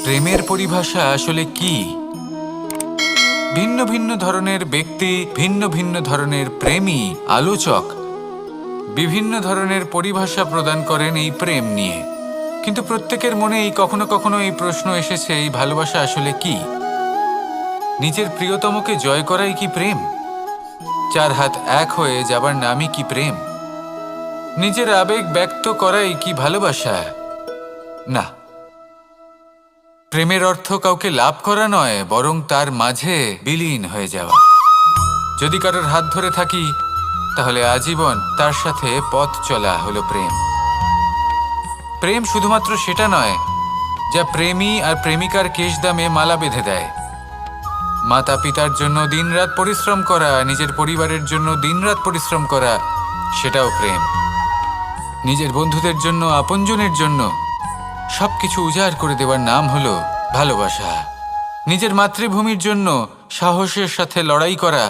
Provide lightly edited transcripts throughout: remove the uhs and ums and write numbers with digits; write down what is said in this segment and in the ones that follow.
প্রেমের পরিভাষা আসলে কি? ভিন্ন ভিন্ন ধরনের ব্যক্তি, ভিন্ন ভিন্ন ধরনের প্রেমী, আলোচক বিভিন্ন ধরনের পরিভাষা প্রদান করেন এই প্রেম নিয়ে। কিন্তু প্রত্যেকের মনেই কখনো কখনো এই প্রশ্ন এসেছে, এই ভালোবাসা আসলে কি? নিজের প্রিয়তমকে জয় করাই কি প্রেম? চার হাত এক হয়ে যাবার নামই কি প্রেম? নিজের আবেগ ব্যক্ত করাই কি ভালোবাসা? না, প্রেমের অর্থ কাউকে লাভ করা নয়, বরং তার মাঝে বিলীন হয়ে যাওয়া। যদি কারোর হাত ধরে থাকি, তাহলে আজীবন তার সাথে পথ চলা হলো প্রেম। প্রেম শুধুমাত্র সেটা নয় যা প্রেমী আর প্রেমিকার কেশদামে মালা বেঁধে দেয়। মাতা পিতার জন্য দিনরাত পরিশ্রম করা, নিজের পরিবারের জন্য দিনরাত পরিশ্রম করা, সেটাও প্রেম। নিজের বন্ধুদের জন্য, আপনজনের জন্য সবকিছু উজাড় করে দেওয়ার নাম হলো ভালোবাসা। নিজের মাতৃভূমির জন্য সাহসের সাথে লড়াই করা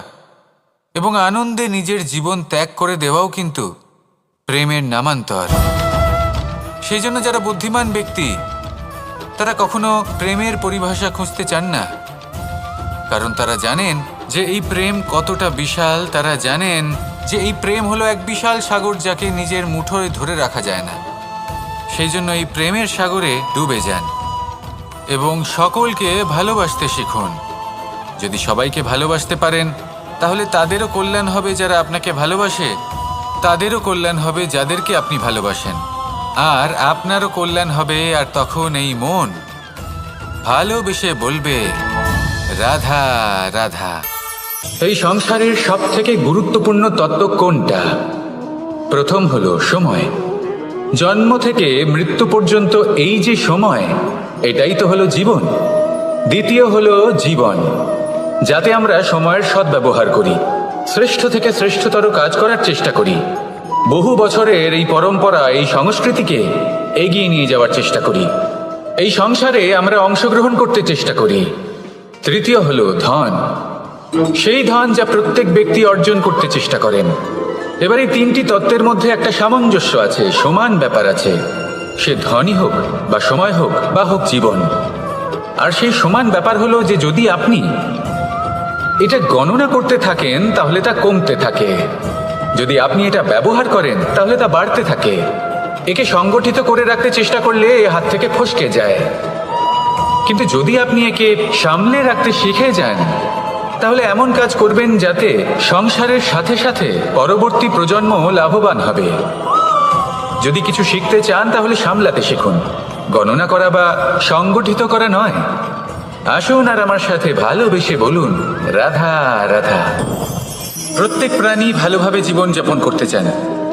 এবং আনন্দে নিজের জীবন ত্যাগ করে দেওয়াও কিন্তু প্রেমের নামান্তর। সেই জন্য যারা বুদ্ধিমান ব্যক্তি, তারা কখনো প্রেমের পরিভাষা খুঁজতে চান না, কারণ তারা জানেন যে এই প্রেম কতটা বিশাল। তারা জানেন যে এই প্রেম হলো এক বিশাল সাগর, যাকে নিজের মুঠোয় ধরে রাখা যায় না। সেই জন্য এই প্রেমের সাগরে ডুবে যান এবং সকলকে ভালোবাসতে শিখুন। যদি সবাইকে ভালোবাসতে পারেন, তাহলে তাদেরও কল্যাণ হবে যারা আপনাকে ভালোবাসে, তাদেরও কল্যাণ হবে যাদেরকে আপনি ভালোবাসেন, আর আপনারও কল্যাণ হবে। আর তখন এই মন ভালোবেসে বলবে, রাধা রাধা। এই সংসারের সবথেকে গুরুত্বপূর্ণ তত্ত্ব কোনটা? প্রথম হলো সময়। জন্ম থেকে মৃত্যু পর্যন্ত এই যে সময়, এটাই তো হলো জীবন। দ্বিতীয় হলো জীবন, যাতে আমরা সময়ের সদ্ব্যবহার করি, শ্রেষ্ঠ থেকে শ্রেষ্ঠতর কাজ করার চেষ্টা করি, বহু বছরের এই পরম্পরা, এই সংস্কৃতিকে এগিয়ে নিয়ে যাওয়ার চেষ্টা করি, এই সংসারে আমরা অংশগ্রহণ করতে চেষ্টা করি। তৃতীয় হলো ধন, সেই ধন যা প্রত্যেক ব্যক্তি অর্জন করতে চেষ্টা করেন। এবার এই তিনটি তত্ত্বের মধ্যে একটা সামঞ্জস্য আছে, সমান ব্যাপার আছে। সে ধনই হোক বা সময় হোক বা হোক জীবন। আর সেই সমান ব্যাপার হলো যে যদি আপনি এটা গণনা করতে থাকেন, তাহলে তা কমতে থাকে। যদি আপনি এটা ব্যবহার করেন, তাহলে তা বাড়তে থাকে। একে সংগঠিত করে রাখতে চেষ্টা করলে এ হাত থেকে ফসকে যায়। কিন্তু যদি আপনি একে সামলে রাখতে শিখে যান, তাহলে এমন কাজ করবেন যাতে সংসারের সাথে সাথে পরবর্তী প্রজন্ম লাভবান হবে। যদি কিছু শিখতে চান, তাহলে সামলাতে শিখুন, গণনা করা বা সংগঠিত করা নয়। আসুন আর আমার সাথে ভালোবেসে বলুন, রাধা রাধা। প্রত্যেক প্রাণী ভালোভাবে জীবন যাপন করতে চান,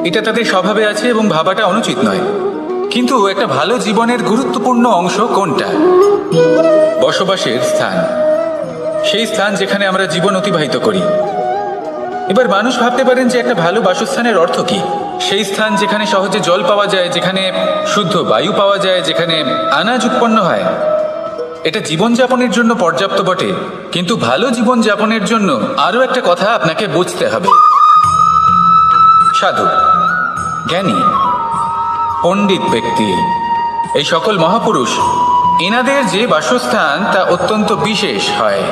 এটা তাদের স্বভাবে আছে এবং ভাবাটা অনুচিত নয়। কিন্তু একটা ভালো জীবনের গুরুত্বপূর্ণ অংশ কোনটা? বসবাসের স্থান, সেই স্থান যেখানে আমরা জীবন অতিবাহিত করি। এবার মানুষ ভাবতে পারেন যে একটা ভালো বাসস্থানের অর্থ কি? সেই স্থান যেখানে সহজে জল পাওয়া যায়, যেখানে শুদ্ধ বায়ু পাওয়া যায়, যেখানে আনাজ উৎপন্ন হয়। এটা জীবনযাপনের জন্য পর্যাপ্ত বটে, কিন্তু ভালো জীবনযাপনের জন্য আরও একটা কথা আপনাকে বুঝতে হবে। সাধু, জ্ঞানী, পণ্ডিত ব্যক্তি, এই সকল মহাপুরুষ, এনাদের যে বাসস্থান তা অত্যন্ত বিশেষ হয়।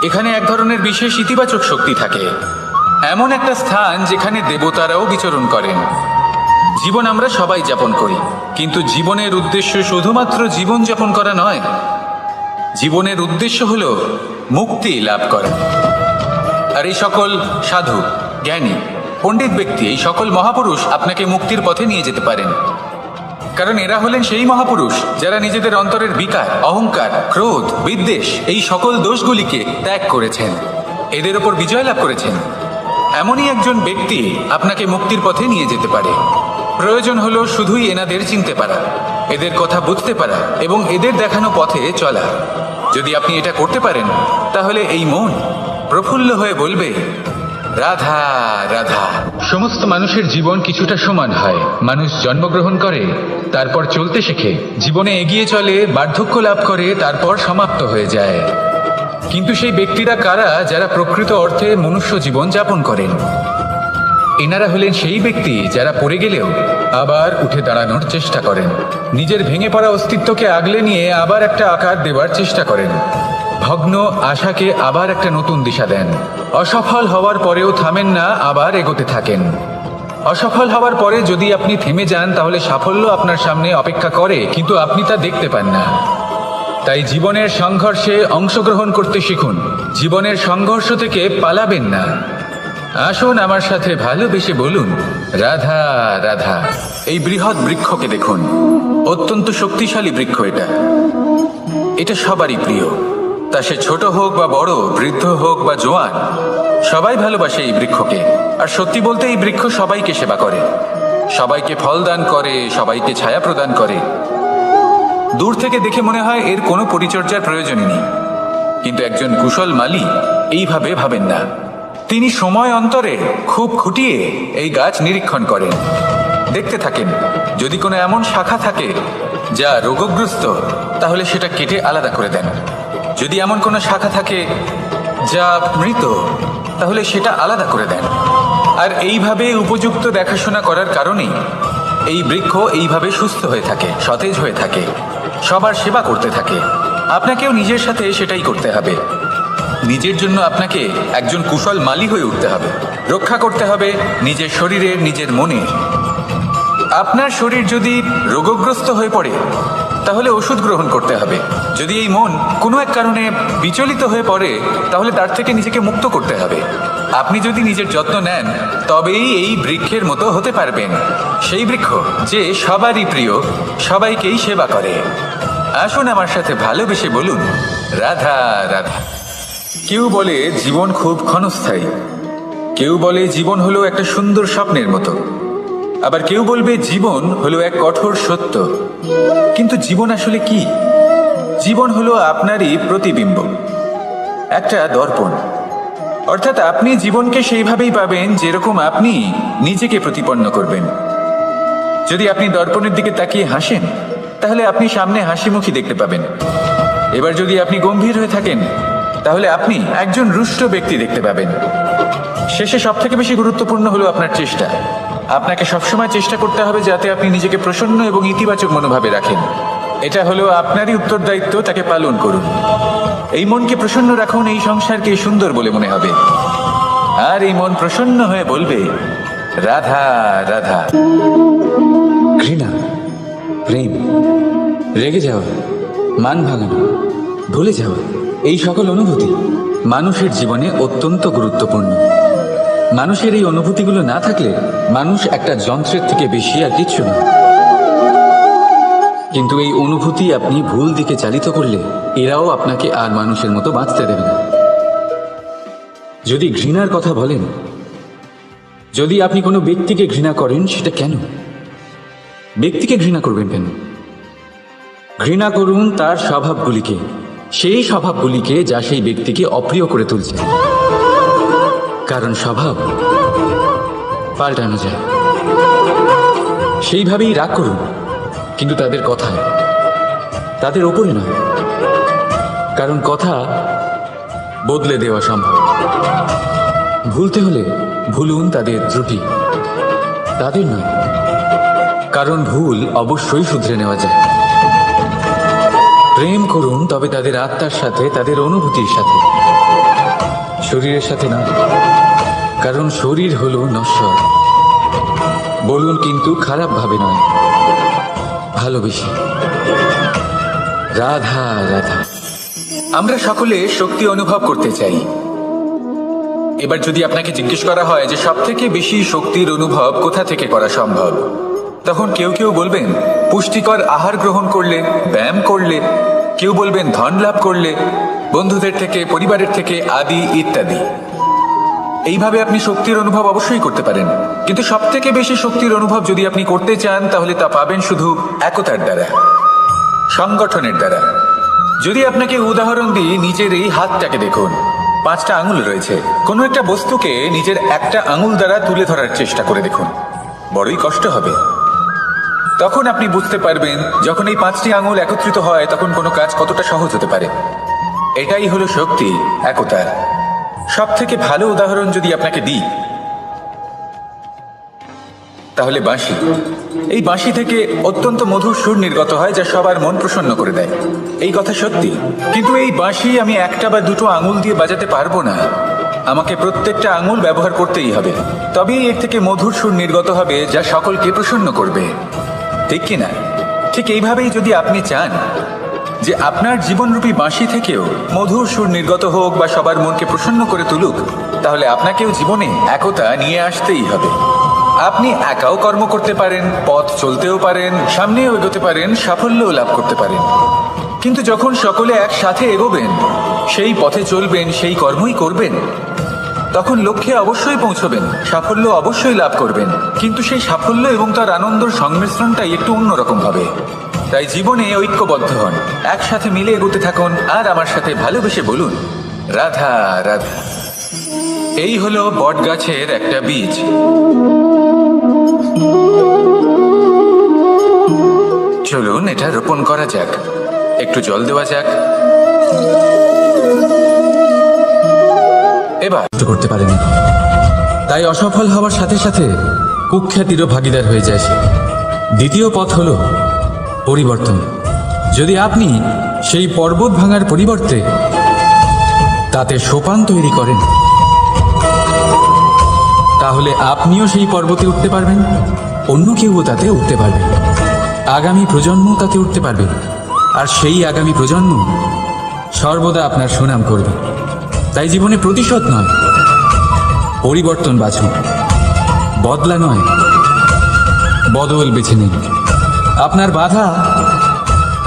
এখানে এক ধরনের বিশেষ ইতিবাচক শক্তি থাকে, এমন একটা স্থান যেখানে দেবতারাও বিচরণ করেন। জীবন আমরা সবাই যাপন করি, কিন্তু জীবনের উদ্দেশ্য শুধুমাত্র জীবন যাপন করা নয়। জীবনের উদ্দেশ্য হলো মুক্তি লাভ করা। আর এই সকল সাধু, জ্ঞানী, পণ্ডিত ব্যক্তি, এই সকল মহাপুরুষ আপনাকে মুক্তির পথে নিয়ে যেতে পারেন। কারণ এরা হলেন সেই মহাপুরুষ যারা নিজেদের অন্তরের বিকার, অহংকার, ক্রোধ, বিদ্বেষ, এই সকল দোষগুলিকে ত্যাগ করেছেন, এদের ওপর বিজয় লাভ করেছেন। এমনই একজন ব্যক্তি আপনাকে মুক্তির পথে নিয়ে যেতে পারে। প্রয়োজন হলো শুধুই এনাদের চিনতে পারা, এদের কথা বুঝতে পারা এবং এদের দেখানো পথে চলা। যদি আপনি এটা করতে পারেন, তাহলে এই মন প্রফুল্ল হয়ে বলবে, রাধা রাধা। সমস্ত মানুষের জীবন কিছুটা সমান হয়। মানুষ জন্মগ্রহণ করে, তারপর চলতে শেখে, জীবনে এগিয়ে চলে, বার্ধক্য লাভ করে, তারপর সমাপ্ত হয়ে যায়। কিন্তু সেই ব্যক্তিরা কারা যারা প্রকৃত অর্থে মনুষ্য জীবন যাপন করেন? এনারা হলেন সেই ব্যক্তি যারা পড়ে গেলেও আবার উঠে দাঁড়ানোর চেষ্টা করেন, নিজের ভেঙে পড়া অস্তিত্বকে আগলে নিয়ে আবার একটা আকার দেওয়ার চেষ্টা করেন, ভগ্ন আশাকে আবার একটা নতুন দিশা দেন। অসফল হওয়ার পরেও থামেন না, আবার এগোতে থাকেন। অসফল হওয়ার পরে যদি আপনি থেমে যান তাহলে সাফল্য আপনার সামনে অপেক্ষা করে, কিন্তু আপনি তা দেখতে পান না। তাই জীবনের সংঘর্ষে অংশগ্রহণ করতে শিখুন, জীবনের সংঘর্ষ থেকে পালাবেন না। আসুন আমার সাথে ভালোবেসে বলুন, রাধা রাধা। এই বৃহৎ বৃক্ষকে দেখুন, অত্যন্ত শক্তিশালী বৃক্ষ। এটা সবারই প্রিয়, তা সে ছোট হোক বা বড়, বৃদ্ধ হোক বা জোয়ান, সবাই ভালোবাসে এই বৃক্ষকে। আর সত্যি বলতে এই বৃক্ষ সবাইকে সেবা করে, সবাইকে ফল দান করে, সবাইকে ছায়া প্রদান করে। দূর থেকে দেখে মনে হয় এর কোনো পরিচর্যার প্রয়োজনই নেই, কিন্তু একজন কুশল মালী এইভাবে ভাবেন না। তিনি সময় অন্তরে খুব খুঁটিয়ে এই গাছ নিরীক্ষণ করেন, দেখতে থাকেন। যদি কোনো এমন শাখা থাকে যা রোগগ্রস্ত, তাহলে সেটা কেটে আলাদা করে দেন। যদি এমন কোনো শাখা থাকে যা মৃত, তাহলে সেটা আলাদা করে দেন। আর এইভাবে উপযুক্ত দেখাশোনা করার কারণেই এই বৃক্ষ এইভাবে সুস্থ হয়ে থাকে, সতেজ হয়ে থাকে, সবার সেবা করতে থাকে। আপনাকেও নিজের সাথে সেটাই করতে হবে। নিজের জন্য আপনাকে একজন কুশল মালী হয়ে উঠতে হবে, রক্ষা করতে হবে নিজের শরীরের, নিজের মনের। আপনার শরীর যদি রোগগ্রস্ত হয়ে পড়ে, তাহলে ওষুধ গ্রহণ করতে হবে। যদি এই মন কোনো এক কারণে বিচলিত হয়ে পড়ে, তাহলে তার থেকে নিজেকে মুক্ত করতে হবে। আপনি যদি নিজের যত্ন নেন, তবেই এই বৃক্ষের মতো হতে পারবেন, সেই বৃক্ষ যে সবারই প্রিয়, সবাইকেই সেবা করে। আসুন আমার সাথে ভালোবেসে বলুন, রাধা রাধা। কেউ বলে জীবন খুব ক্ষণস্থায়ী, কেউ বলে জীবন হলো একটা সুন্দর স্বপ্নের মতো, আবার কেউ বলবে জীবন হলো এক কঠোর সত্য। কিন্তু জীবন আসলে কি? জীবন হলো আপনারই প্রতিবিম্ব, একটা দর্পণ। অর্থাৎ আপনি জীবনকে সেইভাবেই পাবেন যেরকম আপনি নিজেকে প্রতিপন্ন করবেন। যদি আপনি দর্পণের দিকে তাকিয়ে হাসেন, তাহলে আপনি সামনে হাসিমুখী দেখতে পাবেন। এবার যদি আপনি গম্ভীর হয়ে থাকেন, তাহলে আপনি একজন রুষ্ট ব্যক্তি দেখতে পাবেন। শেষে সব থেকে বেশি গুরুত্বপূর্ণ হলো আপনার চেষ্টা। আপনাকে সবসময় চেষ্টা করতে হবে যাতে আপনি নিজেকে প্রসন্ন এবং ইতিবাচক মনোভাবে রাখেন। এটা হলো আপনারই উত্তরদায়িত্ব, তাকে পালন করুন। এই মনকে প্রসন্ন রাখুন, এই সংসারকে সুন্দর বলে মনে হবে। আর এই মন প্রসন্ন হয়ে বলবে, রাধা রাধা। ঘৃণা, প্রেম, রেগে যাওয়া, মান ভাঙানো, ভুলে যাওয়া, এই সকল অনুভূতি মানুষের জীবনে অত্যন্ত গুরুত্বপূর্ণ। মানুষের এই অনুভূতিগুলো না থাকলে মানুষ একটা যন্ত্রের থেকে বেশি আর কিচ্ছু না। কিন্তু এই অনুভূতি আপনি ভুল দিকে চালিত করলে এরাও আপনাকে আর মানুষের মতো বাঁচতে দেবে না। যদি ঘৃণার কথা বলেন, যদি আপনি কোনো ব্যক্তিকে ঘৃণা করেন, সেটা কেন? ব্যক্তিকে ঘৃণা করবেন কেন? ঘৃণা করুন তার স্বভাবগুলিকে, সেই স্বভাবগুলিকে যা সেই ব্যক্তিকে অপ্রিয় করে তুলছে। কারণ স্বভাব পাল্টানো যায়। সেইভাবেই রাগ করুন, কিন্তু তাদের কথায়, তাদের ওপরে নয়। কারণ কথা বদলে দেওয়া সম্ভব। ভুলতে হলে ভুলুন তাদের ত্রুটি, তাদের নয়। কারণ ভুল অবশ্যই শুধরে নেওয়া যায়। প্রেম করুন, তবে তাদের আত্মার সাথে, তাদের অনুভূতির সাথে, শরীরের সাথে নয়। কারণ শরীর হলো নশ্বর। বলুন, কিন্তু খারাপ ভাবে নয়, ভালোবেসে। রাধা রাধা। আমরা সকলে শক্তি অনুভব করতে চাই। এবার যদি আপনাকে জিজ্ঞেস করা হয় যে সব থেকে বেশি শক্তির অনুভব কোথা থেকে করা সম্ভব, তখন কেউ কেউ বলবেন পুষ্টিকর আহার গ্রহণ করলে, ব্যায়াম করলে, কেউ বলবেন ধন লাভ করলে, বন্ধুদের থেকে, পরিবারের থেকে, আদি ইত্যাদি। এইভাবে আপনি শক্তির অনুভব অবশ্যই করতে পারেন, কিন্তু সব থেকে বেশি শক্তির অনুভব যদি আপনি করতে চান, তাহলে তা পাবেন শুধু একতার দ্বারা, সংগঠনের দ্বারা। যদি আপনাকে উদাহরণ দিই, নিজের এই হাতটাকে দেখুন, 5টা আঙুল রয়েছে। কোনো একটা বস্তুকে নিজের একটা আঙুল দ্বারা তুলে ধরার চেষ্টা করে দেখুন, বড়ই কষ্ট হবে। তখন আপনি বুঝতে পারবেন যখন এই 5টি আঙুল একত্রিত হয়, তখন কোনো কাজ কতটা সহজ হতে পারে। এটাই হলো শক্তি, একতার। সব থেকে ভালো উদাহরণ যদি আপনাকে দিই, তাহলে বাঁশি। এই বাঁশি থেকে অত্যন্ত মধুর সুর নির্গত হয় যা সবার মন প্রসন্ন করে দেয়। এই কথা সত্যি, কিন্তু এই বাঁশি আমি একটা বা দুটো আঙুল দিয়ে বাজাতে পারবো না। আমাকে প্রত্যেকটা আঙুল ব্যবহার করতেই হবে, তবেই এর থেকে মধুর সুর নির্গত হবে যা সকলকে প্রসন্ন করবে, ঠিক কিনা? ঠিক এইভাবেই যদি আপনি চান যে আপনার জীবনরূপী বাঁশি থেকেও মধুর সুর নির্গত হোক বা সবার মনকে প্রসন্ন করে তুলুক, তাহলে আপনাকেও জীবনে একতা নিয়ে আসতেই হবে। আপনি একাও কর্ম করতে পারেন, পথ চলতেও পারেন, সামনেও এগোতে পারেন, সাফল্যও লাভ করতে পারেন। কিন্তু যখন সকলে একসাথে এগোবেন, সেই পথে চলবেন, সেই কর্মই করবেন, তখন লক্ষ্যে অবশ্যই পৌঁছবেন, সাফল্য অবশ্যই লাভ করবেন। কিন্তু সেই সাফল্য এবং তার আনন্দের সংমিশ্রণটাই একটু অন্যরকম হবে। তাই জীবনে ঐক্যবদ্ধ হন, একসাথে মিলে এগোতে থাকুন, আর আমার সাথে ভালোবেসে বলুন, রাধা রাধা। এই হলো বট গাছের একটা বীজ। চলুন এটা রোপণ করা যাক, একটু জল দেওয়া যাক। এবার করতে পারেনি, তাই অসফল হওয়ার সাথে সাথে কুখ্যাতিরও ভাগীদার হয়ে যায় সে। দ্বিতীয় পথ হলো পরিবর্তন। যদি আপনি সেই পর্বত ভাঙার পরিবর্তে তাতে সোপান তৈরি করেন, তাহলে আপনিও সেই পর্বতে উঠতে পারবেন, অন্য কেউও তাতে উঠতে পারবে, আগামী প্রজন্ম তাতে উঠতে পারবে, আর সেই আগামী প্রজন্ম সর্বদা আপনার সুনাম করবে। তাই জীবনে প্রতিশোধ নয়, পরিবর্তন বাছুন। বদলা নয়, বদল বেছে নিন। আপনার বাধা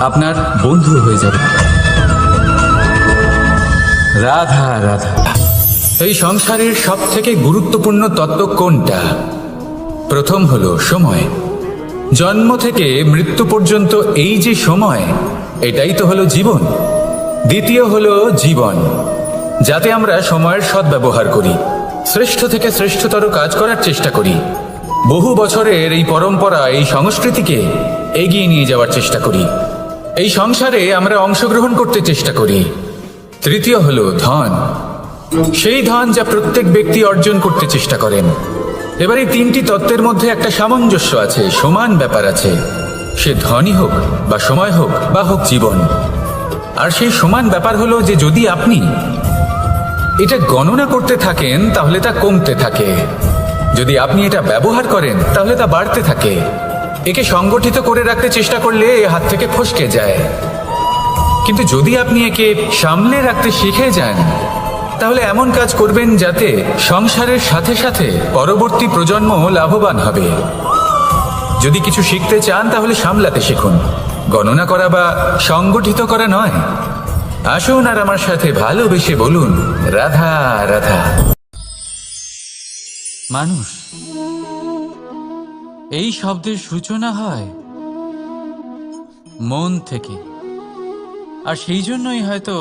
আপনার বন্ধু হয়ে যাবে। রাধা রাধা। এই সংসারের সব থেকে গুরুত্বপূর্ণ তত্ত্ব কোনটা? প্রথম হলো সময়। জন্ম থেকে মৃত্যু পর্যন্ত এই যে সময়, এটাই তো হলো জীবন। দ্বিতীয় হলো জীবন, যাতে আমরা সময়ের সদ্ব্যবহার করি, শ্রেষ্ঠ থেকে শ্রেষ্ঠতর কাজ করার চেষ্টা করি, বহু বছরের এই পরম্পরা, এই সংস্কৃতিকে এগিয়ে নিয়ে যাওয়ার চেষ্টা করি, এই সংসারে আমরা অংশগ্রহণ করতে চেষ্টা করি। তৃতীয় হলো ধন, সেই ধন যা প্রত্যেক ব্যক্তি অর্জন করতে চেষ্টা করেন। এবার এই তিনটি তত্ত্বের মধ্যে একটা সামঞ্জস্য আছে, সমান ব্যাপার আছে, সে ধনই হোক বা সময় হোক বা হোক জীবন। আর সেই সমান ব্যাপার হলো যে যদি আপনি এটা গণনা করতে থাকেন তাহলে তা কমতে থাকে, যদি আপনি এটা ব্যবহার করেন তাহলে তা বাড়তে থাকে। একে সংগঠিত করে রাখতে চেষ্টা করলে এ হাত থেকে ফসকে যায়, কিন্তু যদি আপনি একে সামলে রাখতে শিখে যান, তাহলে এমন কাজ করবেন যাতে সংসারের সাথে সাথে পরবর্তী প্রজন্ম লাভবান হবে। যদি কিছু শিখতে চান তাহলে সামলাতে শিখুন, গণনা করা বা সংগঠিত করা নয়। আসুন আর আমার সাথে ভালোবেসে বলুন, রাধা রাধা। মানুষ, এই শব্দের সূচনা হয় মন থেকে, আর সেই জন্যই হয়তো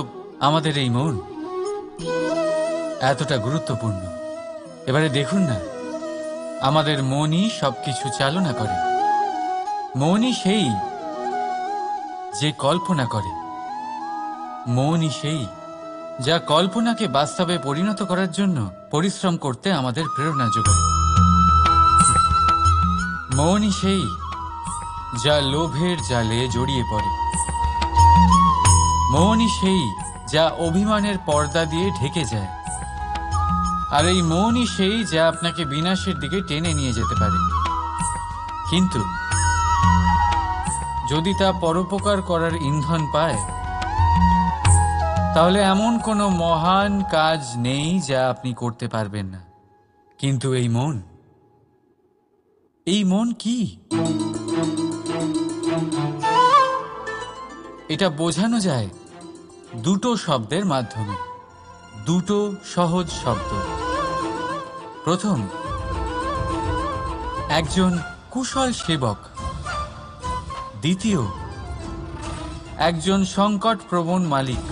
আমাদের এই মন এতটা গুরুত্বপূর্ণ। এবারে দেখুন না, আমাদের মনই সবকিছু চালনা করে। মনই সেই যে কল্পনা করে, মনই সেই যা কল্পনাকে বাস্তবে পরিণত করার জন্য পরিশ্রম করতে আমাদের প্রেরণা যোগায়। মনই সেই যা লোভের জালে জড়িয়ে পড়ে। মনই সেই যা অভিমানের পর্দা দিয়ে ঢেকে যায়। আর এই মনই সেই যা আপনাকে বিনাশের দিকে টেনে নিয়ে যেতে পারে। কিন্তু যদি তা পরোপকার করার ইন্ধন পায়, তাহলে এমন কোনো মহান কাজ নেই যা আপনি করতে পারবেন না। কিন্তু এই মন কি? এটা বোঝানো যায় দুটো শব্দের মাধ্যমে, দুটো সহজ শব্দ। প্রথম, একজন কুশল সেবক। দ্বিতীয়, একজন সংকটপ্রবণ মালিক।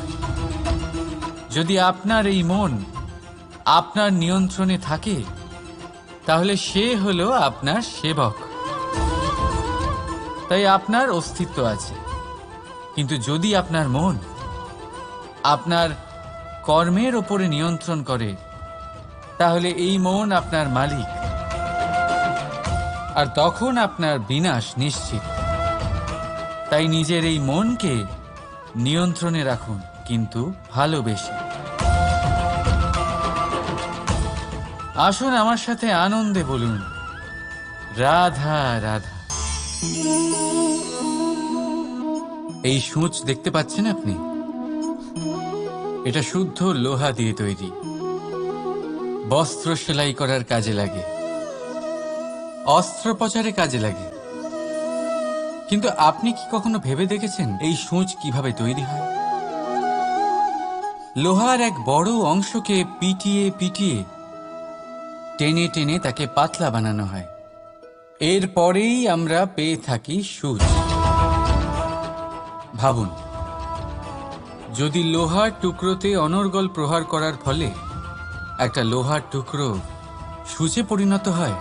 যদি আপনার এই মন আপনার নিয়ন্ত্রণে থাকে, তাহলে সে হলো আপনার সেবক। তাই আপনার অস্তিত্ব আছে। কিন্তু যদি আপনার মন আপনার কর্মের ওপরে নিয়ন্ত্রণ করে, তাহলে এই মন আপনার মালিক। আর তখন আপনার বিনাশ নিশ্চিত। তাই নিজের এই মনকে নিয়ন্ত্রণে রাখুন, কিন্তু ভালোবেসে। আসুন আমার সাথে আনন্দে বলুন, রাধা রাধা। এই সূঁচ দেখতে পাচ্ছেন আপনি? এটা শুদ্ধ লোহা দিয়ে তৈরি, বস্ত্র সেলাই করার কাজে লাগে, অস্ত্রোপচারে কাজে লাগে। কিন্তু আপনি কি কখনো ভেবে দেখেছেন এই সূঁচ কিভাবে তৈরি হয়? লোহার এক বড় অংশকে পিটিয়ে পিটিয়ে টেনে টেনে তাকে পাতলা বানানো হয়। এরপরেই আমরা পেয়ে থাকি সূঁচ। ভাবুন, যদি লোহার টুকরোতে অনর্গল প্রহার করার ফলে একটা লোহার টুকরো সূঁচে পরিণত হয়,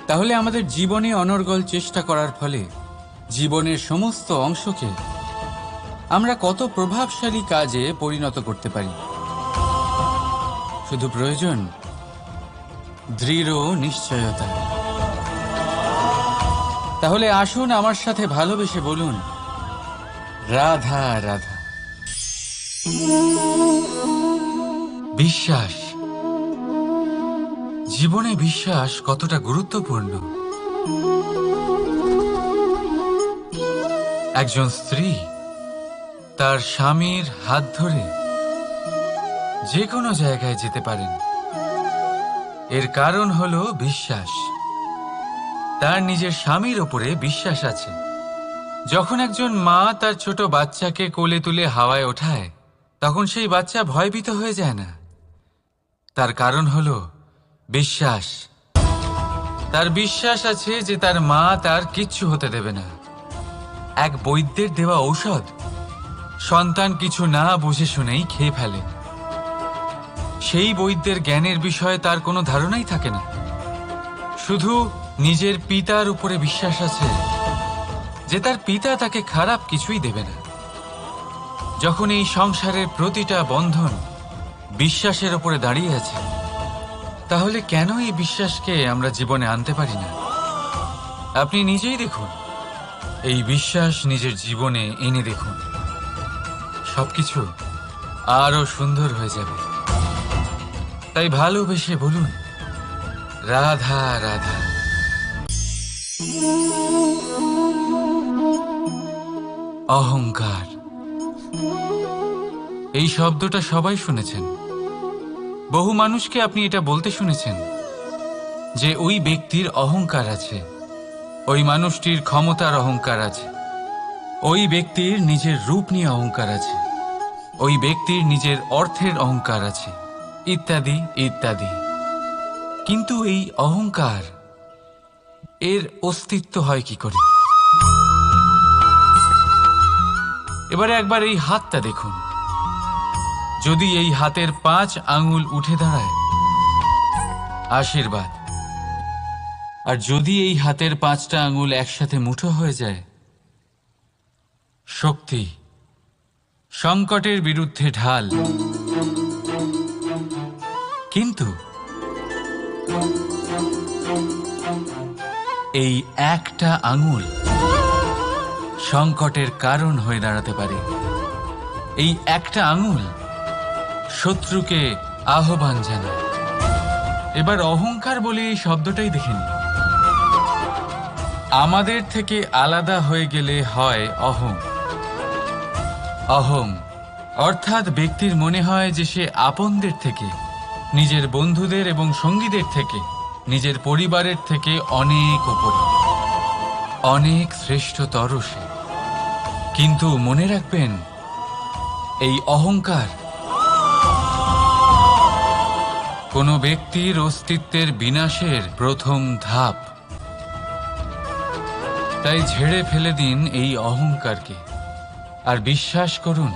তাহলে আমাদের জীবনে অনর্গল চেষ্টা করার ফলে জীবনের সমস্ত অংশকে আমরা কত প্রভাবশালী কাজে পরিণত করতে পারি। শুধু প্রয়োজন দৃঢ় নিশ্চয়তা। তাহলে আসুন আমার সাথে ভালোবেসে বলুন, রাধা রাধা। বিশ্বাস, জীবনে বিশ্বাস কতটা গুরুত্বপূর্ণ। একজন স্ত্রী তার স্বামীর হাত ধরে যে কোনো জায়গায় যেতে পারেন, এর কারণ হলো বিশ্বাস। তার নিজের স্বামীর ওপরে বিশ্বাস আছে। যখন একজন মা তার ছোট বাচ্চাকে কোলে তুলে হাওয়ায় ওঠায়, তখন সেই বাচ্চা ভয়ভীত হয়ে যায় না। তার কারণ হলো বিশ্বাস। তার বিশ্বাস আছে যে তার মা তার কিচ্ছু হতে দেবে না। এক বৈদ্যের দেওয়া ঔষধ সন্তান কিছু না বুঝে শুনেই খেয়ে ফেলে। সেই বৈদ্যের জ্ঞানের বিষয়ে তার কোনো ধারণাই থাকে না। শুধু নিজের পিতার উপরে বিশ্বাস আছে যে তার পিতা তাকে খারাপ কিছুই দেবে না। যখন এই সংসারের প্রতিটা বন্ধন বিশ্বাসের উপরে দাঁড়িয়ে আছে, তাহলে কেন এই বিশ্বাসকে আমরা জীবনে আনতে পারি না? আপনি নিজেই দেখুন, এই বিশ্বাস নিজের জীবনে এনে দেখুন, সবকিছু আরো সুন্দর হয়ে যাবে। তাই ভালোবেসে বলুন, রাধা রাধা। অহংকার, এই শব্দটা সবাই শুনেছেন। বহু মানুষকে আপনি এটা বলতে শুনেছেন যে ওই ব্যক্তির অহংকার আছে, ওই মানুষটির ক্ষমতার অহংকার আছে, ওই ব্যক্তির নিজের রূপ নিয়ে অহংকার আছে, ওই ব্যক্তির নিজের অর্থের অহংকার আছে, ইত্যাদি ইত্যাদি। কিন্তু এই অহংকার, এর অস্তিত্ব হয় কি করে? এবারে একবার এই হাতটা দেখুন। যদি এই হাতের 5 আঙ্গুল উঠে দাঁড়ায়, আশীর্বাদ। আর যদি এই হাতের 5টা আঙ্গুল একসাথে মুঠো হয়ে যায়, শক্তি, সংকটের বিরুদ্ধে ঢাল। কিন্তু এই একটা আঙ্গুল সংকটের কারণ হয়ে দাঁড়াতে পারে। এই একটা আঙ্গুল শত্রুকে আহ্বান জানায়। এবার অহংকার বলে এই শব্দটাই দেখে নিন। আমাদের থেকে আলাদা হয়ে গেলে হয় অহং। অহং অর্থাৎ ব্যক্তির মনে হয় যে সে আপনদের থেকে, নিজের বন্ধুদের এবং সঙ্গীদের থেকে, নিজের পরিবারের থেকে অনেক উপরে, অনেক শ্রেষ্ঠতর সে। কিন্তু মনে রাখবেন, এই অহংকার কোনো ব্যক্তির অস্তিত্বের বিনাশের প্রথম ধাপ। তাই ঝেড়ে ফেলে দিন এই অহংকারকে, আর বিশ্বাস করুন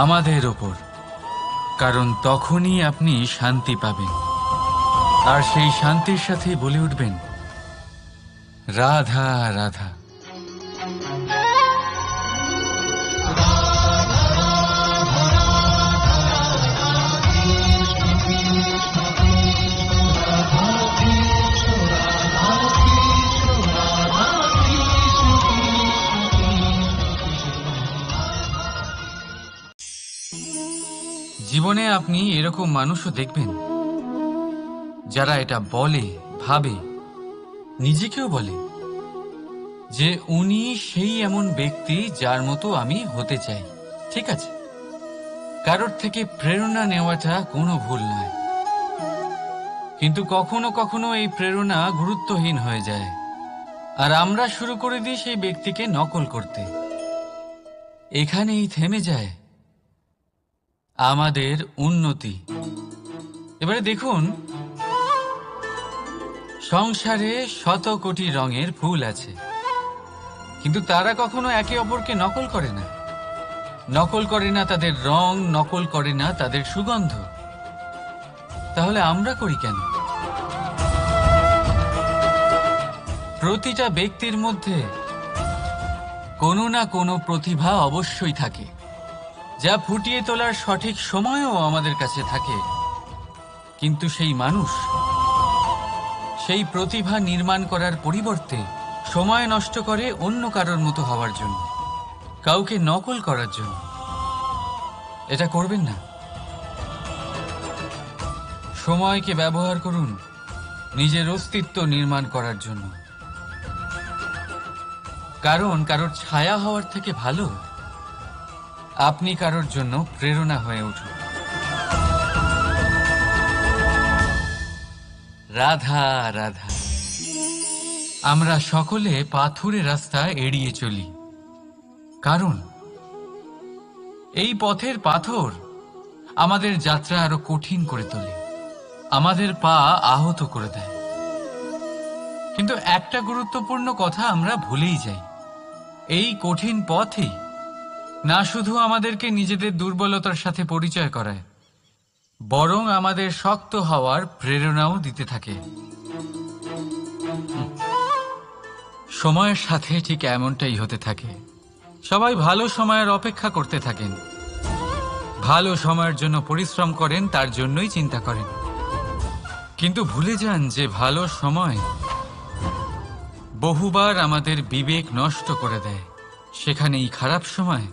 আমাদের ওপর, কারণ তখনই আপনি শান্তি পাবেন। আর সেই শান্তির সাথে বলে উঠবেন, রাধা রাধা। জীবনে আপনি এরকম মানুষও দেখবেন যারা এটা বলে, ভাবে, নিজেকেও বলে যে উনি সেই এমন ব্যক্তি যার মতো আমি হতে চাই। ঠিক আছে, কারোর থেকে প্রেরণা নেওয়াটা কোনো ভুল নয়, কিন্তু কখনো কখনো এই প্রেরণা গুরুত্বহীন হয়ে যায় আর আমরা শুরু করে দিই সেই ব্যক্তিকে নকল করতে। এখানেই থেমে যায় আমাদের উন্নতি। এবারে দেখুন, সংসারে শত কোটি রঙের ফুল আছে, কিন্তু তারা কখনো একে অপরকে নকল করে না। নকল করে না তাদের রং, নকল করে না তাদের সুগন্ধ। তাহলে আমরা করি কেন? প্রতিটা ব্যক্তির মধ্যে কোনো না কোনো প্রতিভা অবশ্যই থাকে, যা ফুটিয়ে তোলার সঠিক সময়ও আমাদের কাছে থাকে, কিন্তু সেই মানুষ সেই প্রতিভা নির্মাণ করার পরিবর্তে সময় নষ্ট করে অন্য কারোর মতো হওয়ার জন্য, কাউকে নকল করার জন্য। এটা করবেন না। সময়কে ব্যবহার করুন নিজের অস্তিত্ব নির্মাণ করার জন্য, কারণ কারোর ছায়া হওয়ার থেকে ভালো আপনি কারোর জন্য প্রেরণা হয়ে উঠুন। রাধা রাধা। আমরা সকলে পাথুরে রাস্তা এড়িয়ে চলি, কারণ এই পথের পাথর আমাদের যাত্রা আরো কঠিন করে তোলে, আমাদের পা আহত করে দেয়। কিন্তু একটা গুরুত্বপূর্ণ কথা আমরা ভুলেই যাই, এই কঠিন পথই না শুধু আমাদেরকে নিজেদের দুর্বলতার সাথে পরিচয় করায়, বরং আমাদের শক্ত হওয়ার প্রেরণাও দিতে থাকে। সময়ের সাথে ঠিক এমনটাই হতে থাকে। সবাই ভালো সময়ের অপেক্ষা করতে থাকেন, ভালো সময়ের জন্য পরিশ্রম করেন, তার জন্যই চিন্তা করেন, কিন্তু ভুলে যান যে ভালো সময় বহুবার আমাদের বিবেক নষ্ট করে দেয়। সেখানেই খারাপ সময়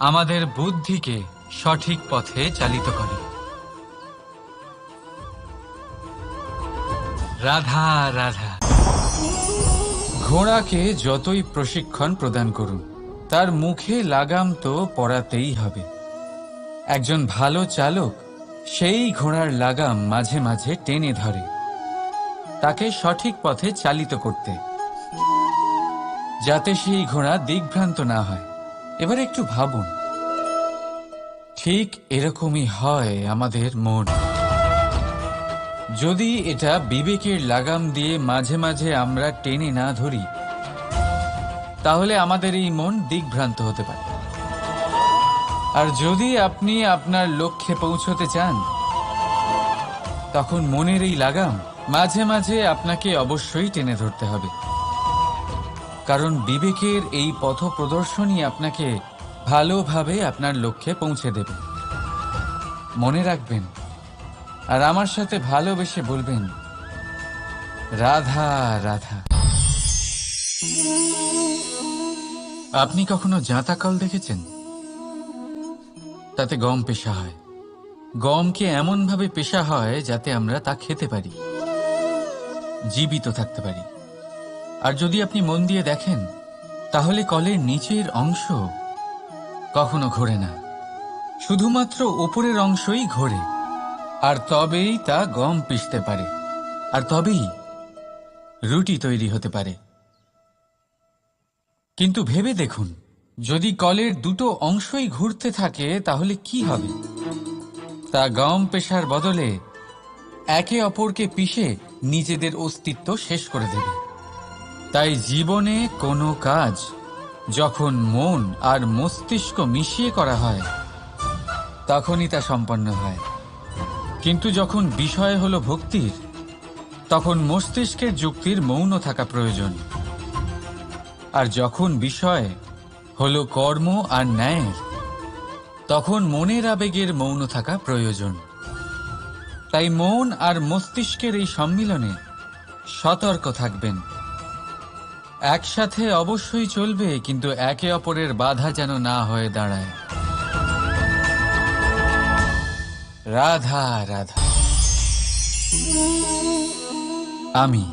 আমাদের বুদ্ধিকে সঠিক পথে চালিত করে। রাধা রাধা। ঘোড়াকে যতই প্রশিক্ষণ প্রদান করুন, তার মুখে লাগাম তো পরাতেই হবে। একজন ভালো চালক সেই ঘোড়ার লাগাম মাঝে মাঝে টেনে ধরে, তাকে সঠিক পথে চালিত করতে, যাতে সেই ঘোড়া দিগ্ভ্রান্ত না হয়। এবার একটু ভাবুন, ঠিক এরকমই হয় আমাদের মন। যদি এটা বিবেকের লাগাম দিয়ে মাঝে মাঝে আমরা টেনে না ধরি, তাহলে আমাদের এই মন দিগ্ভ্রান্ত হতে পারে। আর যদি আপনি আপনার লক্ষ্যে পৌঁছতে চান, তখন মনের এই লাগাম মাঝে মাঝে আপনাকে অবশ্যই টেনে ধরতে হবে, কারণ বিবেকের এই পথ প্রদর্শনই আপনাকে ভালোভাবে আপনার লক্ষ্যে পৌঁছে দেবে। মনে রাখবেন, আর আমার সাথে ভালোবেসে বলবেন, রাধা রাধা। আপনি কখনো জাঁতা কল দেখেছেন? তাতে গম পেষা হয়। গমকে এমনভাবে পেষা হয় যাতে আমরা তা খেতে পারি, জীবিত থাকতে পারি। আর যদি আপনি মন দিয়ে দেখেন, তাহলে কলের নিচের অংশ কখনো ঘোরে না, শুধুমাত্র উপরের অংশই ঘোরে। আর তবেই তা গম পিষতে পারে, আর তবেই রুটি তৈরি হতে পারে। কিন্তু ভেবে দেখুন, যদি কলের দুটো অংশই ঘুরতে থাকে, তাহলে কি হবে? তা গম পেশার বদলে একে অপরকে পিষে নিজেদের অস্তিত্ব শেষ করে দেবে। তাই জীবনে কোনো কাজ যখন মন আর মস্তিষ্ক মিশিয়ে করা হয়, তখনই তা সম্পন্ন হয়। কিন্তু যখন বিষয় হলো ভক্তির, তখন মস্তিষ্কের যুক্তির মৌন থাকা প্রয়োজন। আর যখন বিষয় হলো কর্ম আর ন্যায়ের, তখন মনের আবেগের মৌন থাকা প্রয়োজন। তাই মন আর মস্তিষ্কের এই সম্মিলনে সতর্ক থাকবেন। একসাথে অবশ্যই চলবে, কিন্তু একে অপরের বাধা যেন না হয়ে দাঁড়ায়। রাধা রাধা। আমি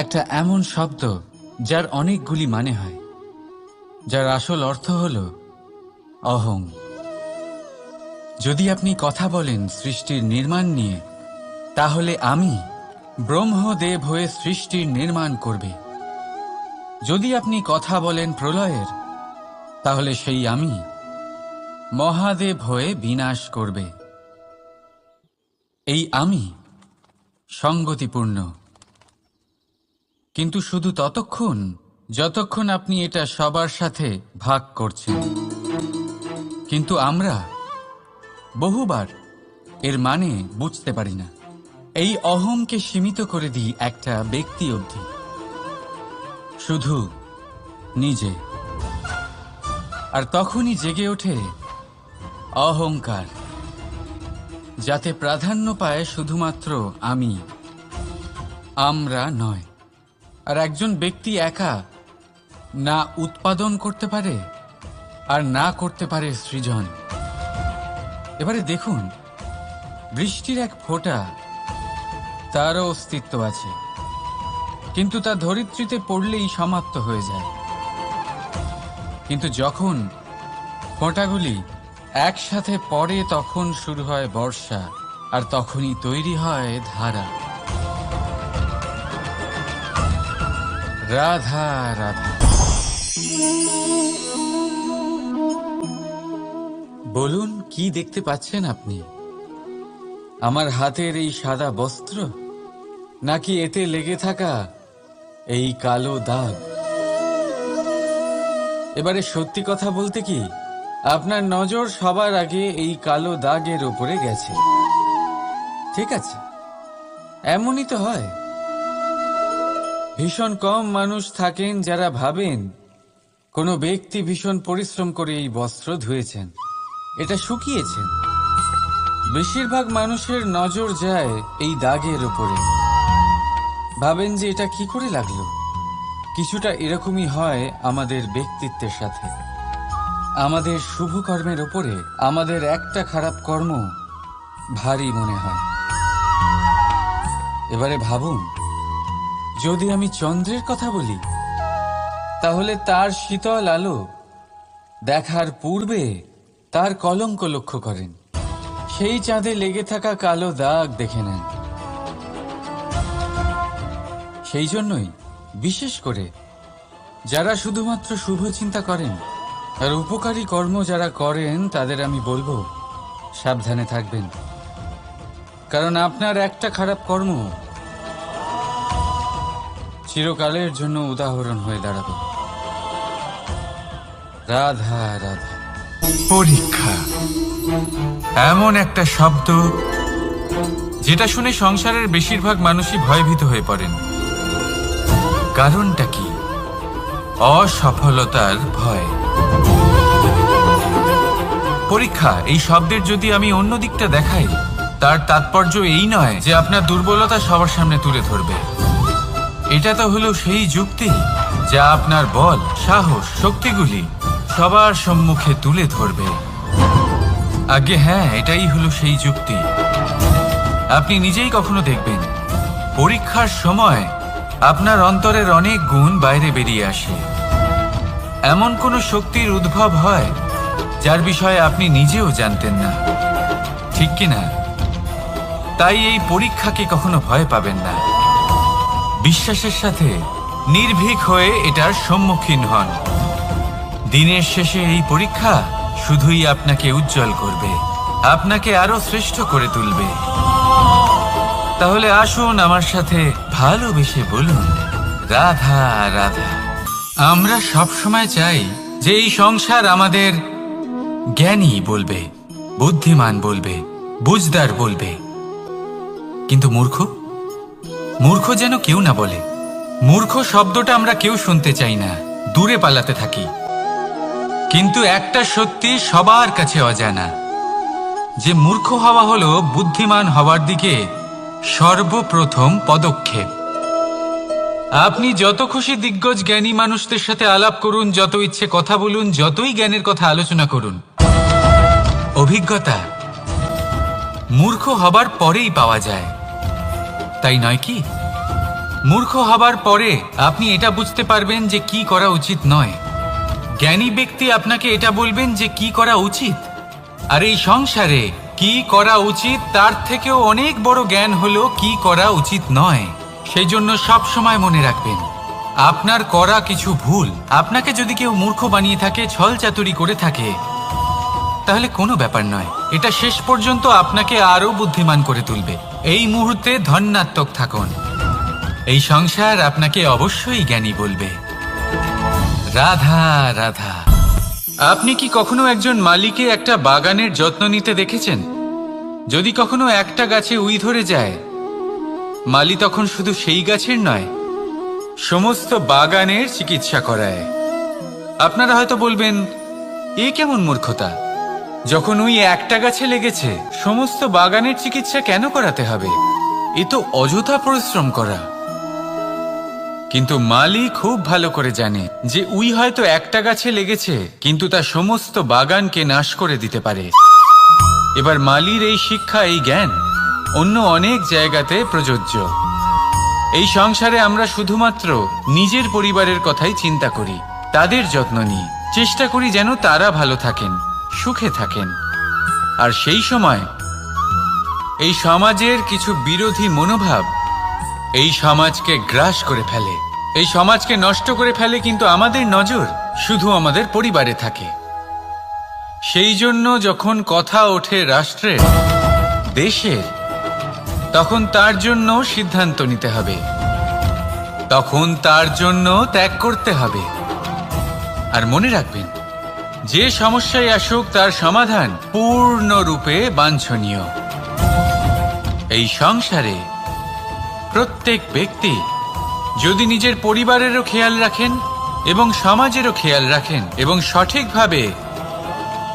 একটা এমন শব্দ যার অনেকগুলি মানে হয়, যার আসল অর্থ হল অহং। যদি আপনি কথা বলেন সৃষ্টির নির্মাণ নিয়ে, তাহলে আমি ব্রহ্মদেব হয়ে সৃষ্টির নির্মাণ করবে। যদি আপনি কথা বলেন প্রলয়ের, তাহলে সেই আমি মহাদেব হয়ে বিনাশ করবে। এই আমি সঙ্গতিপূর্ণ, কিন্তু শুধু ততক্ষণ যতক্ষণ আপনি এটা সবার সাথে ভাগ করছেন। কিন্তু আমরা বহুবার এর মানে বুঝতে পারি না। এই অহংকে সীমিত করে দিই একটা ব্যক্তি অবধি, শুধু নিজে। আর তখনই জেগে ওঠে অহংকার, যাতে প্রাধান্য পায় শুধুমাত্র আমি, আমরা নয়। আর একজন ব্যক্তি একা না উৎপাদন করতে পারে আর না করতে পারে সৃজন। এবারে দেখুন, বৃষ্টির এক ফোঁটা, তারও অস্তিত্ব আছে, কিন্তু তা ধরিত্রীতে পড়লেই সমাপ্ত হয়ে যায়। কিন্তু যখন ফোঁটাগুলি একসাথে পড়ে, তখন শুরু হয় বর্ষা, আর তখনই তৈরি হয় ধারা। রাধা রাধা। বলুন, কি দেখতে পাচ্ছেন আপনি? আমার হাতের এই সাদা বস্ত্র, নাকি এতে লেগে থাকা এই কালো দাগ? এবারে সত্যি কথা বলতে কি, আপনার নজর সবার আগে এই কালো দাগের উপরে গেছে। ঠিক আছে, এমনই তো হয়। ভীষণ কম মানুষ থাকেন যারা ভাবেন কোনো ব্যক্তি ভীষণ পরিশ্রম করে এই বস্ত্র ধুয়েছেন, এটা শুকিয়েছেন। বেশিরভাগ মানুষের নজর যায় এই দাগের উপরে, ভাবেন যে এটা কি করে লাগলো। কিছুটা এরকমই হয় আমাদের ব্যক্তিত্বের সাথে। আমাদের শুভ কর্মের উপরে আমাদের একটা খারাপ কর্ম ভারী মনে হয়। এবারে ভাবুন, যদি আমি চন্দ্রের কথা বলি, তাহলে তার শীতল আলো দেখার পূর্বে তার কলঙ্ক লক্ষ্য করেন, সেই চাঁদে লেগে থাকা কালো দাগ দেখে নেন। সেই জন্যই বিশেষ করে যারা শুধুমাত্র শুভ চিন্তা করেন আর উপকারী কর্ম যারা করেন, তাদের আমি বলবো সাবধানে থাকবেন। কারণ আপনার একটা খারাপ কর্ম চিরকালের জন্য উদাহরণ হয়ে দাঁড়াবে। রাধা রাধা। পরীক্ষা এমন একটা শব্দ যেটা শুনে সংসারের বেশিরভাগ মানুষই ভয়ভীত হয়ে পড়েন। কারণটা কি? অসফলতার ভয়। পরীক্ষা এই শব্দের যদি আমি অন্য দিকটা দেখাই, তার তাৎপর্য এই নয় যে আপনার দুর্বলতা সবার সামনে তুলে ধরবে। এটা তো হলো সেই যুক্তি যা আপনার বল, সাহস, শক্তিগুলি সবার সম্মুখে তুলে ধরবে। আগে হ্যাঁ, এটাই হলো সেই যুক্তি। আপনি নিজেই কখনো দেখবেন পরীক্ষার সময় আপনার অন্তরের অনেক গুণ বাইরে বেরিয়ে আসে। এমন কোনো শক্তির উদ্ভব হয় যার বিষয়ে আপনি নিজেও জানতেন না, ঠিক কিনা? তাই এই পরীক্ষাকে কখনো ভয় পাবেন না। বিশ্বাসের সাথে নির্ভীক হয়ে এটার সম্মুখীন হন। দিনের শেষে এই পরীক্ষা শুধুই আপনাকে উজ্জ্বল করবে, আপনাকে আরো শ্রেষ্ঠ করে তুলবে। তাহলে আসুন আমার সাথে ভালোবেসে বলুন, রাধা রাধা। আমরা সব সময় চাই যে এই সংসার আমাদের জ্ঞানী বলবে, বুদ্ধিমান বলবে, বুঝদার বলবে, কিন্তু মূর্খ যেন কেউ না বলে। মূর্খ শব্দটা আমরা কেউ শুনতে চাই না, দূরে পালাতে থাকি। কিন্তু একটা সত্যি সবার কাছে অজানা, যে মূর্খ হওয়া হলো বুদ্ধিমান হওয়ার দিকে সর্বপ্রথম পদক্ষেপ। আপনি যত খুশি দিগ্গজ জ্ঞানী মানুষদের সাথে আলাপ করুন, যত ইচ্ছে কথা বলুন, যতই জ্ঞানের কথা আলোচনা করুন, অভিজ্ঞতা মূর্খ হবার পরেই পাওয়া যায়, তাই নয় কি? মূর্খ হবার পরে আপনি এটা বুঝতে পারবেন যে কি করা উচিত নয়। জ্ঞানী ব্যক্তি আপনাকে এটা বলবেন যে কি করা উচিত। আর এই সংসারে কি করা উচিত তার থেকেও অনেক বড় জ্ঞান হলো কি করা উচিত নয়। সেই জন্য সব সময় মনে রাখবেন, আপনার করা কিছু ভুল, আপনাকে যদি কেউ মূর্খ বানিয়ে থাকে, ছল চাতুরি করে থাকে, তাহলে কোনো ব্যাপার নয়। এটা শেষ পর্যন্ত আপনাকে আরো বুদ্ধিমান করে তুলবে। এই মুহূর্তে ধন্যাত্মক থাকুন। এই সংসার আপনাকে অবশ্যই জ্ঞানী বলবে। রাধা রাধা। আপনি কি কখনো একজন মালিকে একটা বাগানের যত্ন নিতে দেখেছেন? যদি কখনো একটা গাছে উই ধরে যায়, মালি তখন শুধু সেই গাছের নয়, সমস্ত বাগানের চিকিৎসা করায়। আপনারা হয়তো বলবেন, এ কেমন মূর্খতা? যখন উই একটা গাছে লেগেছে, সমস্ত বাগানের চিকিৎসা কেন করাতে হবে? এ তো অযথা পরিশ্রম করা। কিন্তু মালি খুব ভালো করে জানে যে উই হয়তো একটা গাছে লেগেছে, কিন্তু তা সমস্ত বাগানকে নাশ করে দিতে পারে। এবার মালির এই শিক্ষা, এই জ্ঞান অন্য অনেক জায়গাতে প্রযোজ্য। এই সংসারে আমরা শুধুমাত্র নিজের পরিবারের কথাই চিন্তা করি, তাদের যত্ন নিই, চেষ্টা করি যেন তারা ভালো থাকেন, সুখে থাকেন। আর সেই সময় এই সমাজের কিছু বিরোধী মনোভাব এই সমাজকে গ্রাস করে ফেলে, এই সমাজকে নষ্ট করে ফেলে। কিন্তু আমাদের নজর শুধু আমাদের পরিবারে থাকে। সেই জন্য যখন কথা ওঠে রাষ্ট্রের, দেশের, তখন তার জন্য সিদ্ধান্ত নিতে হবে, তখন তার জন্য ত্যাগ করতে হবে। আর মনে রাখবেন, যে সমস্যায় আসুক তার সমাধান পূর্ণরূপে বাঞ্ছনীয়। এই সংসারে প্রত্যেক ব্যক্তি যদি নিজের পরিবারেরও খেয়াল রাখেন এবং সমাজেরও খেয়াল রাখেন এবং সঠিকভাবে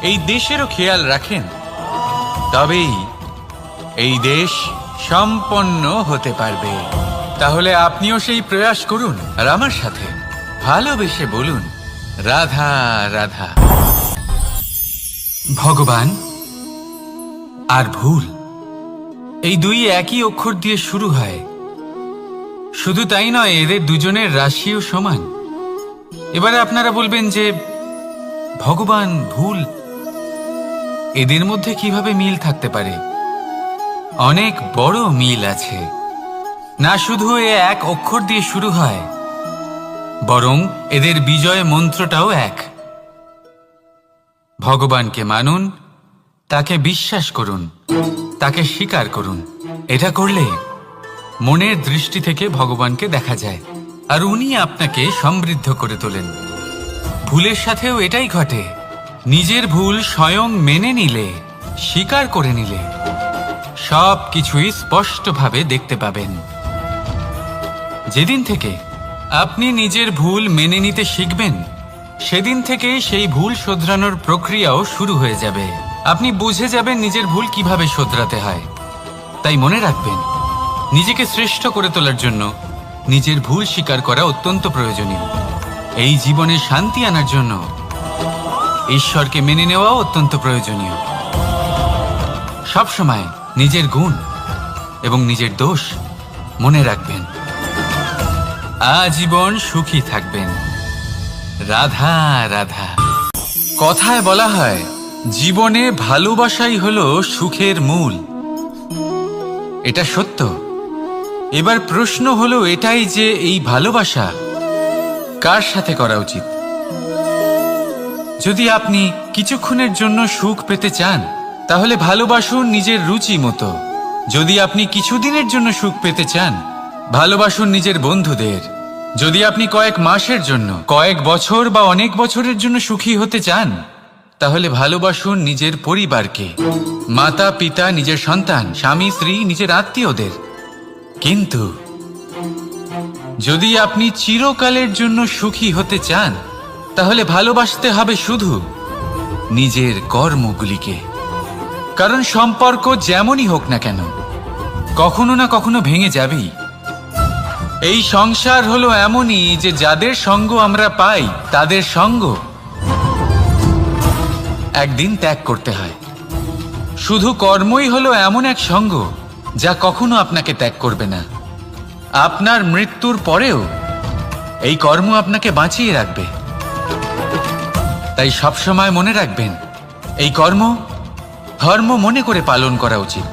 এই দেশেরও খেয়াল রাখেন, তবেই এই দেশ সম্পন্ন হতে পারবে। তাহলে আপনিও সেই প্রয়াস করুন আর আমার সাথে ভালোবেসে বলুন, রাধা রাধা। ভগবান আর ভুল, এই দুই একই অক্ষর দিয়ে শুরু হয়। শুধু তাই নয়, এদের দুজনের রাশিও সমান। এবারে আপনারা বলবেন যে ভগবান, ভুল, এদের মধ্যে কিভাবে মিল থাকতে পারে? অনেক বড় মিল আছে। না শুধু এ এক অক্ষর দিয়ে শুরু হয়, বরং এদের বিজয় মন্ত্রটাও এক। ভগবানকে মানুন, তাকে বিশ্বাস করুন, তাকে স্বীকার করুন। এটা করলে মনের দৃষ্টি থেকে ভগবানকে দেখা যায় আর উনি আপনাকে সমৃদ্ধ করে তোলেন। ভুলের সাথেও এটাই ঘটে। নিজের ভুল স্বয়ং মেনে নিলে, স্বীকার করে নিলে, সব কিছুই স্পষ্টভাবে দেখতে পাবেন। যেদিন থেকে আপনি নিজের ভুল মেনে নিতে শিখবেন, সেদিন থেকে সেই ভুল শোধরানোর প্রক্রিয়াও শুরু হয়ে যাবে। আপনি বুঝে যাবেন নিজের ভুল কিভাবে শোধরাতে হয়। তাই মনে রাখবেন, নিজেকে শ্রেষ্ঠ করে তোলার জন্য নিজের ভুল স্বীকার করা অত্যন্ত প্রয়োজনীয়। এই জীবনে শান্তি আনার জন্য ঈশ্বরকে মেনে নেওয়াও অত্যন্ত প্রয়োজনীয়। সবসময় নিজের গুণ এবং নিজের দোষ মনে রাখবেন। আজীবন সুখী থাকবেন। রাধা রাধা। কথায় বলা হয়, জীবনে ভালোবাসাই হলো সুখের মূল। এটা সত্য। এবার প্রশ্ন হলো এটাই যে এই ভালোবাসা কার সাথে করা উচিত? যদি আপনি কিছুক্ষণের জন্য সুখ পেতে চান, তাহলে ভালোবাসুন নিজের রুচি মতো। যদি আপনি কিছুদিনের জন্য সুখ পেতে চান, ভালোবাসুন নিজের বন্ধুদের। যদি আপনি কয়েক মাসের জন্য, কয়েক বছর বা অনেক বছরের জন্য সুখী হতে চান, তাহলে ভালোবাসুন নিজের পরিবারকে, মাতা পিতা, নিজের সন্তান, স্বামী স্ত্রী, নিজের আত্মীয়দের। কিন্তু যদি আপনি চিরকালের জন্য সুখী হতে চান, তাহলে ভালোবাসতে হবে শুধু নিজের কর্মগুলিকে। কারণ সম্পর্ক যেমনই হোক না কেন, কখনো না কখনো ভেঙে যাবেই। এই সংসার হলো এমনই যে যাদের সঙ্গ আমরা পাই, তাদের সঙ্গ একদিন ত্যাগ করতে হয়। শুধু কর্মই হলো এমন এক সঙ্গ যা কখনো আপনাকে ত্যাগ করবে না। আপনার মৃত্যুর পরেও এই কর্ম আপনাকে বাঁচিয়ে রাখবে। তাই সবসময় মনে রাখবেন, এই কর্ম ধর্ম মনে করে পালন করা উচিত।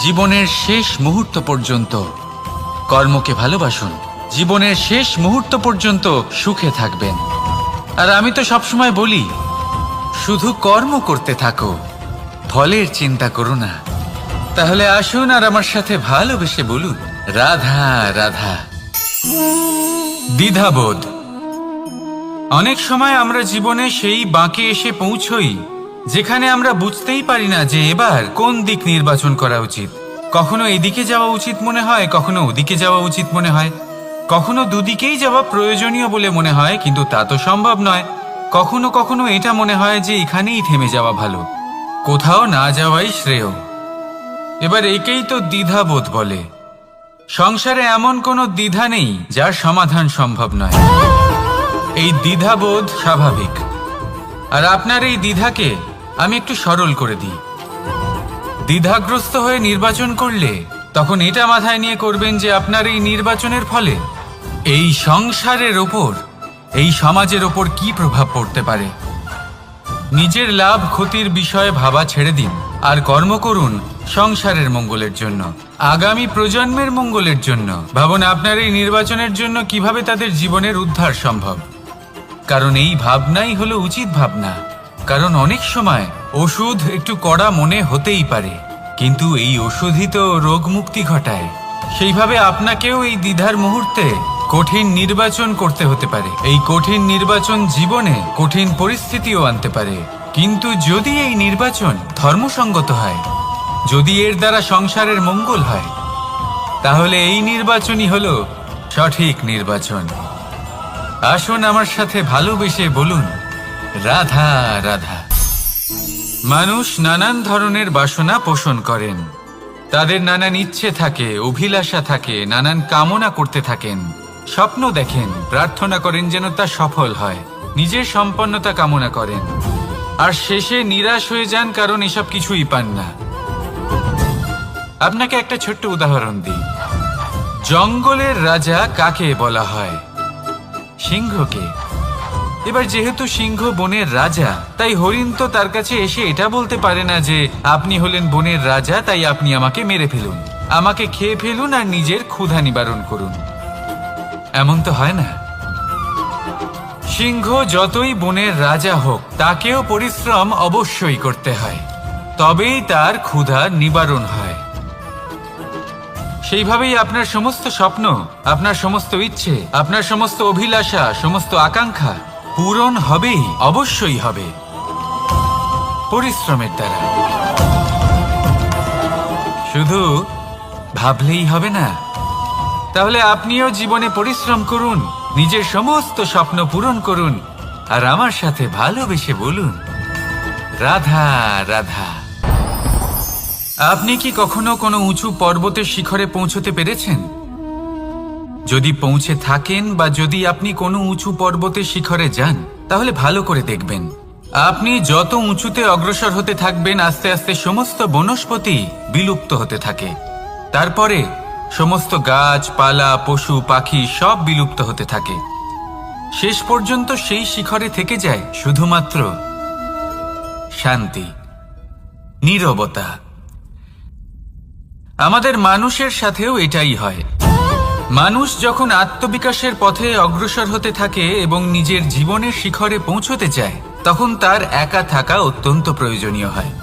জীবনের শেষ মুহূর্ত পর্যন্ত কর্মকে ভালোবাসুন। জীবনের শেষ মুহূর্ত পর্যন্ত সুখে থাকবেন। আর আমি তো সবসময় বলি, শুধু কর্ম করতে থাকো, ফলের চিন্তা করো না। তাহলে আসুন আর আমার সাথে ভালোবেসে বলুন, রাধা রাধা। দ্বিধাবোধ। অনেক সময় আমরা জীবনে সেই বাঁকে এসে পৌঁছই যেখানে আমরা বুঝতেই পারি না যে এবার কোন দিক নির্বাচন করা উচিত। কখনো এদিকে যাওয়া উচিত মনে হয়, কখনো ওদিকে যাওয়া উচিত মনে হয়, কখনো দুদিকেই যাওয়া প্রয়োজনীয় বলে মনে হয়, কিন্তু তা তো সম্ভব নয়। কখনো কখনো এটা মনে হয় যে এখানেই থেমে যাওয়া ভালো, কোথাও না যাওয়াই শ্রেয়। এবার একেই তো দ্বিধাবোধ বলে। সংসারে এমন কোনো দ্বিধা নেই যার সমাধান সম্ভব নয়। এই দ্বিধাবোধ স্বাভাবিক। আর আপনার এই দ্বিধাকে আমি একটু সরল করে দিই। দ্বিধাগ্রস্ত হয়ে নির্বাচন করলে তখন এটা মাথায় নিয়ে করবেন যে আপনার এই নির্বাচনের ফলে এই সংসারের ওপর, এই সমাজের ওপর কি প্রভাব পড়তে পারে। নিজের লাভ ক্ষতির বিষয়ে ভাবা ছেড়ে দিন আর কর্ম করুন সংসারের মঙ্গলের জন্য, আগামী প্রজন্মের মঙ্গলের জন্য। ভাবুন আপনার এই নির্বাচনের জন্য কিভাবে তাদের জীবনের উদ্ধার সম্ভব। কারণ এই ভাবনাই হলো উচিত ভাবনা। কারণ অনেক সময় ওষুধ একটু কড়া মনে হতেই পারে, কিন্তু এই ওষুধই তো রোগ মুক্তি ঘটায়। সেইভাবে আপনাকেও এই দ্বিধার মুহূর্তে কঠিন নির্বাচন করতে হতে পারে। এই কঠিন নির্বাচন জীবনে কঠিন পরিস্থিতিও আনতে পারে, কিন্তু যদি এই নির্বাচন ধর্মসঙ্গত হয়, যদি এর দ্বারা সংসারের মঙ্গল হয়, তাহলে এই নির্বাচনই হলো সঠিক নির্বাচন। আসুন আমার সাথে ভালোবেসে বলুন, রাধা রাধা। মানুষ নানান ধরনের বাসনা পোষণ করেন। তাদের নানান ইচ্ছে থাকে, অভিলাষা থাকে, নানান কামনা করতে থাকেন, স্বপ্ন দেখেন, প্রার্থনা করেন যেন তা সফল হয়, নিজের সম্পন্নতা কামনা করেন, আর শেষে নিরাশ হয়ে যান কারণ এসব কিছুই পান না। আপনাকে একটা ছোট্ট উদাহরণ দিই। জঙ্গলের রাজা কাকে বলা হয়? সিংহকে। এবার যেহেতু সিংহ বনের রাজা, তাই হরিণ তো তার কাছে এসে এটা বলতে পারে না যে আপনি হলেন বনের রাজা, তাই আপনি আমাকে মেরে ফেলুন, আমাকে খেয়ে ফেলুন আর নিজের ক্ষুধা নিবারণ করুন। এমন তো হয় না। সিংহ যতই বনের রাজা হোক, তাকেও পরিশ্রম অবশ্যই করতে হয়, তবেই তার ক্ষুধা নিবারণ হয়। সেইভাবেই আপনার সমস্ত স্বপ্ন, আপনার সমস্ত ইচ্ছে, আপনার সমস্ত অভিলাষা, সমস্ত আকাঙ্ক্ষা পূরণ হবেই, অবশ্যই হবে, পরিশ্রমের দ্বারা। শুধু ভাবলেই হবে না। তাহলে আপনিও জীবনে পরিশ্রম করুন, নিজের সমস্ত স্বপ্ন পূরণ করুন, আর আমার সাথে ভালোবেসে বলুন, রাধা রাধা। আপনি কি কখনো কোনো উঁচু পর্বতের শিখরে পৌঁছতে পেরেছেন? যদি পৌঁছে থাকেন বা যদি আপনি কোনো উঁচু পর্বতের শিখরে যান, তাহলে ভালো করে দেখবেন, আপনি যত উঁচুতে অগ্রসর হতে থাকবেন, আস্তে আস্তে সমস্ত বনস্পতি বিলুপ্ত হতে থাকে। তারপরে সমস্ত গাছপালা, পশু পাখি সব বিলুপ্ত হতে থাকে। শেষ পর্যন্ত সেই শিখরে থেকে যায় শুধুমাত্র শান্তি, নীরবতা। আমাদের মানুষের সাথেও এটাই হয়। মানুষ যখন আত্মবিকাশের পথে অগ্রসর হতে থাকে এবং নিজের জীবনের শিখরে পৌঁছতে চায়, তখন তার একা থাকা অত্যন্ত প্রয়োজনীয় হয়।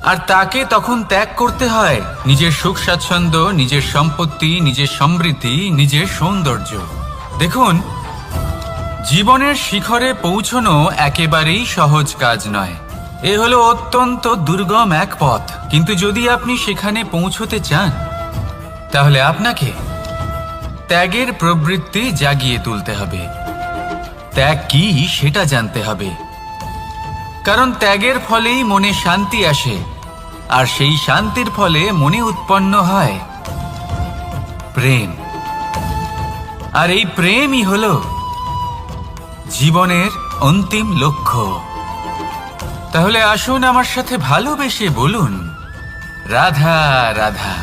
আর তাকে তখন ত্যাগ করতে হয় নিজের সুখ স্বাচ্ছন্দ্য, নিজের সম্পত্তি, নিজের সমৃদ্ধি, নিজের সৌন্দর্য। দেখুন, জীবনের শিখরে পৌঁছনো একেবারেই সহজ কাজ নয়। এ হলো অত্যন্ত দুর্গম এক পথ। কিন্তু যদি আপনি সেখানে পৌঁছতে চান, তাহলে আপনাকে ত্যাগের প্রবৃত্তি জাগিয়ে তুলতে হবে। ত্যাগ কি সেটা জানতে হবে, কারণ ত্যাগের ফলেই মনে শান্তি আসে, আর সেই শান্তির ফলে মনে উৎপন্ন হয় প্রেম। আর এই প্রেমই হলো জীবনের অন্তিম লক্ষ্য। তাহলে আসুন আমার সাথে ভালোবেসে বলুন, রাধা রাধা।